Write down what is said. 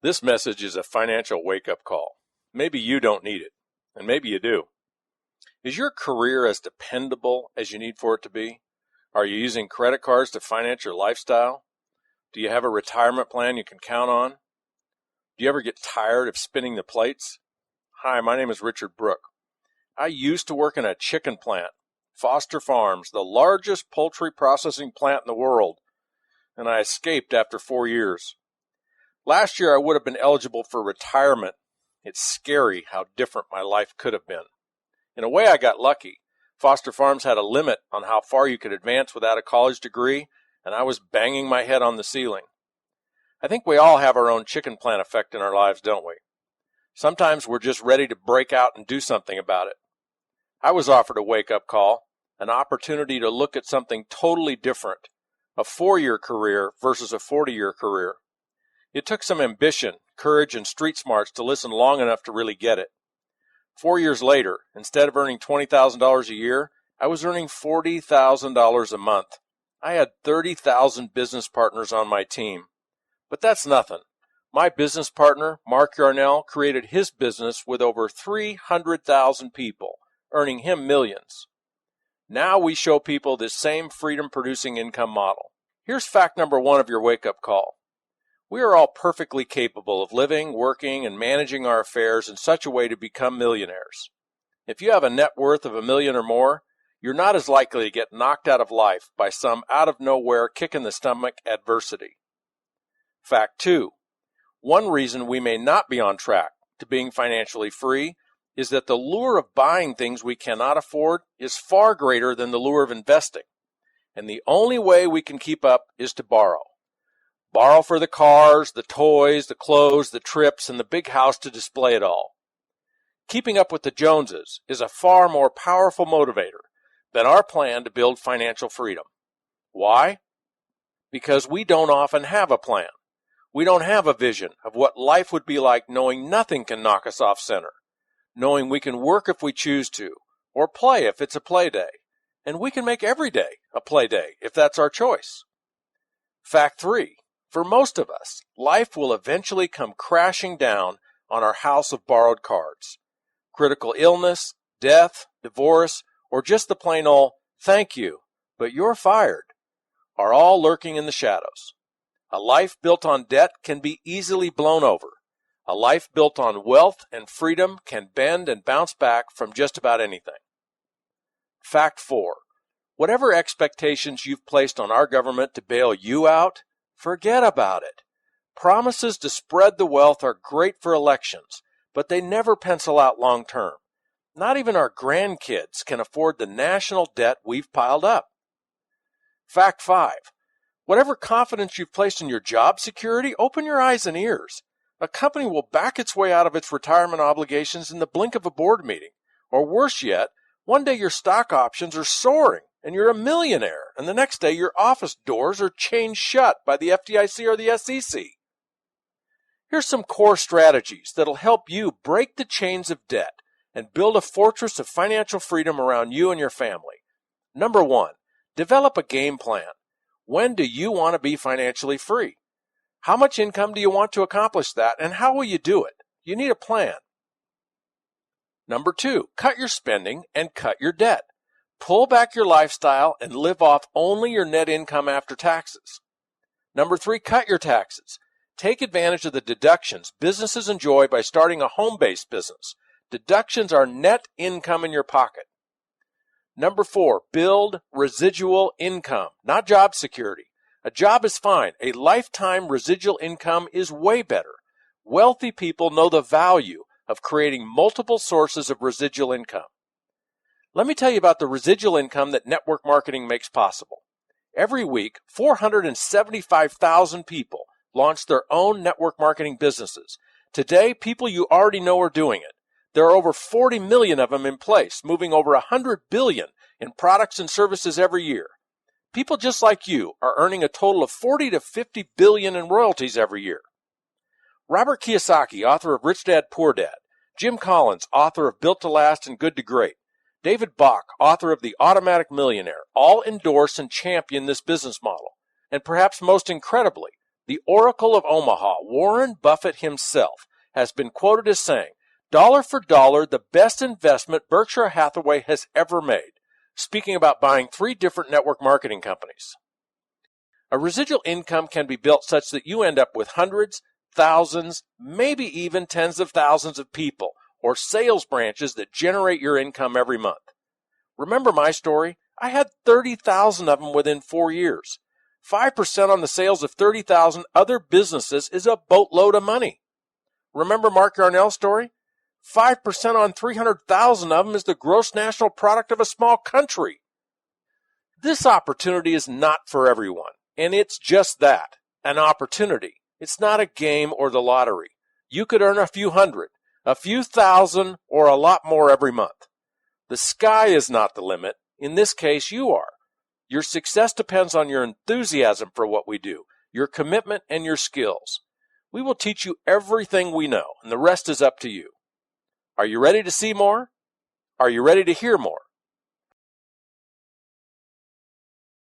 This message is a financial wake-up call. Maybe you don't need it, and maybe you do. Is your career as dependable as you need for it to be? Are you using credit cards to finance your lifestyle? Do you have a retirement plan you can count on? Do you ever get tired of spinning the plates? Hi, my name is Richard Brook. I used to work in a chicken plant, Foster Farms, the largest poultry processing plant in the world, and I escaped after 4 years. Last year I would have been eligible for retirement. It's scary how different my life could have been. In a way, I got lucky. Foster Farms had a limit on how far you could advance without a college degree, and I was banging my head on the ceiling. I think we all have our own chicken plant effect in our lives, don't we? Sometimes we're just ready to break out and do something about it. I was offered a wake-up call, an opportunity to look at something totally different, a 4-year career versus a 40-year career. It took some ambition, courage, and street smarts to listen long enough to really get it. 4 years later, instead of earning $20,000 a year, I was earning $40,000 a month. I had 30,000 business partners on my team. But that's nothing. My business partner, Mark Yarnell, created his business with over 300,000 people, earning him millions. Now we show people this same freedom-producing income model. Here's fact number 1 of your wake-up call. We are all perfectly capable of living, working, and managing our affairs in such a way to become millionaires. If you have a net worth of $1 million or more, you're not as likely to get knocked out of life by some out-of-nowhere kick-in-the-stomach adversity. Fact 2. One reason we may not be on track to being financially free is that the lure of buying things we cannot afford is far greater than the lure of investing, and the only way we can keep up is to borrow. Borrow for the cars, the toys, the clothes, the trips, and the big house to display it all. Keeping up with the Joneses is a far more powerful motivator than our plan to build financial freedom. Why? Because we don't often have a plan. We don't have a vision of what life would be like knowing nothing can knock us off center, knowing we can work if we choose to, or play if it's a play day, and we can make every day a play day if that's our choice. Fact 3. For most of us, life will eventually come crashing down on our house of borrowed cards. Critical illness, death, divorce, or just the plain old "thank you, but you're fired" are all lurking in the shadows. A life built on debt can be easily blown over. A life built on wealth and freedom can bend and bounce back from just about anything. Fact 4. Whatever expectations you've placed on our government to bail you out, forget about it. Promises to spread the wealth are great for elections, but they never pencil out long term. Not even our grandkids can afford the national debt we've piled up. Fact 5. Whatever confidence you've placed in your job security, open your eyes and ears. A company will back its way out of its retirement obligations in the blink of a board meeting. Or worse yet, one day your stock options are soaring and you're a millionaire, and the next day your office doors are chained shut by the FDIC or the SEC. Here's some core strategies that'll help you break the chains of debt and build a fortress of financial freedom around you and your family. Number 1, develop a game plan. When do you want to be financially free? How much income do you want to accomplish that, and how will you do it? You need a plan. Number 2, cut your spending and cut your debt. Pull back your lifestyle and live off only your net income after taxes. Number 3, cut your taxes. Take advantage of the deductions businesses enjoy by starting a home-based business. Deductions are net income in your pocket. Number 4, build residual income, not job security. A job is fine. A lifetime residual income is way better. Wealthy people know the value of creating multiple sources of residual income. Let me tell you about the residual income that network marketing makes possible. Every week, 475,000 people launch their own network marketing businesses. Today, people you already know are doing it. There are over 40 million of them in place, moving over 100 billion in products and services every year. People just like you are earning a total of 40 to 50 billion in royalties every year. Robert Kiyosaki, author of Rich Dad, Poor Dad, Jim Collins, author of Built to Last and Good to Great, David Bach, author of The Automatic Millionaire, all endorse and champion this business model. And perhaps most incredibly, The Oracle of Omaha, Warren Buffett himself, has been quoted as saying, "Dollar for dollar, the best investment Berkshire Hathaway has ever made," speaking about buying 3 different network marketing companies. A residual income can be built such that you end up with hundreds, thousands, maybe even tens of thousands of people or sales branches that generate your income every month. Remember my story? I had 30,000 of them within 4 years. 5% on the sales of 30,000 other businesses is a boatload of money. Remember Mark Yarnell's story? 5% on 300,000 of them is the gross national product of a small country. This opportunity is not for everyone, and it's just that, an opportunity. It's not a game or the lottery. You could earn a few hundred, a few thousand, or a lot more every month. The sky is not the limit. In this case, you are. Your success depends on your enthusiasm for what we do, your commitment, and your skills. We will teach you everything we know, and the rest is up to you. Are you ready to see more? Are you ready to hear more?